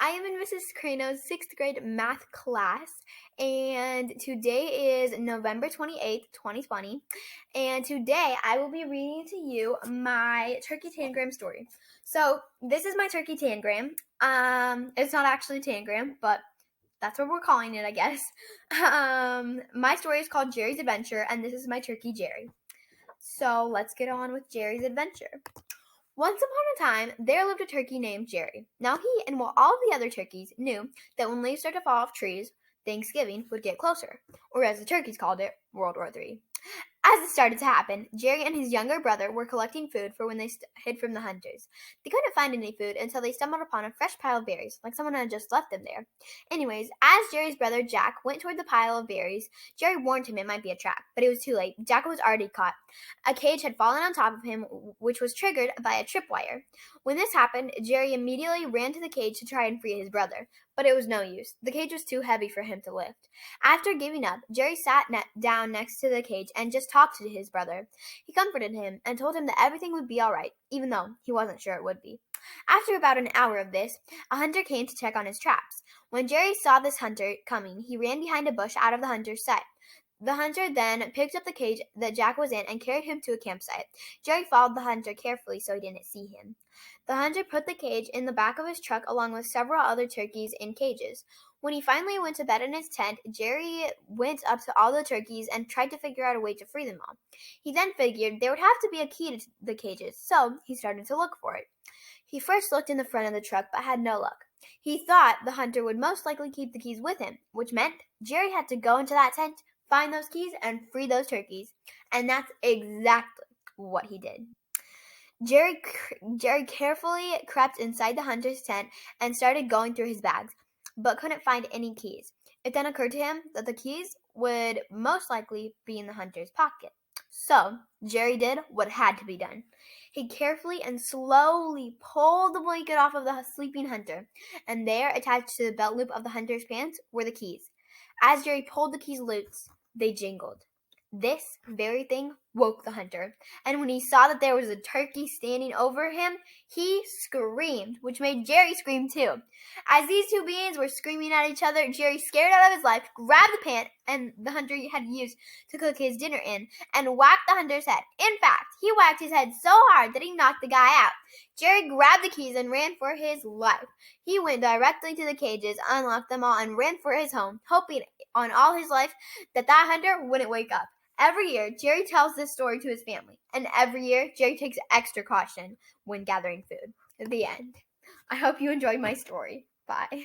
I am in Mrs. Kranau's 6th grade math class, and today is November 28th, 2020, and today I will be reading to you my turkey tangram story. So, this is my turkey tangram. It's not actually tangram, but that's what we're calling it, I guess. My story is called Jerry's Adventure, and this is my turkey, Jerry. So, let's get on with Jerry's adventure. Once upon a time, there lived a turkey named Jerry. Now he and all the other turkeys knew that when leaves started to fall off trees, Thanksgiving would get closer, or as the turkeys called it, World War III. As it started to happen, Jerry and his younger brother were collecting food for when they hid from the hunters. They couldn't find any food until they stumbled upon a fresh pile of berries, like someone had just left them there. Anyways, as Jerry's brother Jack went toward the pile of berries, Jerry warned him it might be a trap, but it was too late. Jack was already caught. A cage had fallen on top of him, which was triggered by a tripwire. When this happened, Jerry immediately ran to the cage to try and free his brother, but it was no use. The cage was too heavy for him to lift. After giving up, Jerry sat down next to the cage and just talked to his brother. He comforted him and told him that everything would be all right, even though he wasn't sure it would be. After about an hour of this, a hunter came to check on his traps. When Jerry saw this hunter coming, he ran behind a bush out of the hunter's sight. The hunter then picked up the cage that Jack was in and carried him to a campsite. Jerry followed the hunter carefully so he didn't see him. The hunter put the cage in the back of his truck along with several other turkeys in cages. When he finally went to bed in his tent, Jerry went up to all the turkeys and tried to figure out a way to free them all. He then figured there would have to be a key to the cages, so he started to look for it. He first looked in the front of the truck but had no luck. He thought the hunter would most likely keep the keys with him, which meant Jerry had to go into that tent, find those keys, and free those turkeys. And that's exactly what he did. Jerry carefully crept inside the hunter's tent and started going through his bags, but couldn't find any keys. It then occurred to him that the keys would most likely be in the hunter's pocket. So, Jerry did what had to be done. He carefully and slowly pulled the blanket off of the sleeping hunter, and there, attached to the belt loop of the hunter's pants, were the keys. As Jerry pulled the keys loose, they jingled. This very thing woke the hunter, and when he saw that there was a turkey standing over him, he screamed, which made Jerry scream too. As these two beings were screaming at each other, Jerry, scared out of his life, grabbed the pan and the hunter had used to cook his dinner in and whacked the hunter's head. In fact, he whacked his head so hard that he knocked the guy out. Jerry grabbed the keys and ran for his life. He went directly to the cages, unlocked them all, and ran for his home, hoping on all his life that hunter wouldn't wake up. Every year, Jerry tells this story to his family, and every year, Jerry takes extra caution when gathering food. The end. I hope you enjoyed my story. Bye.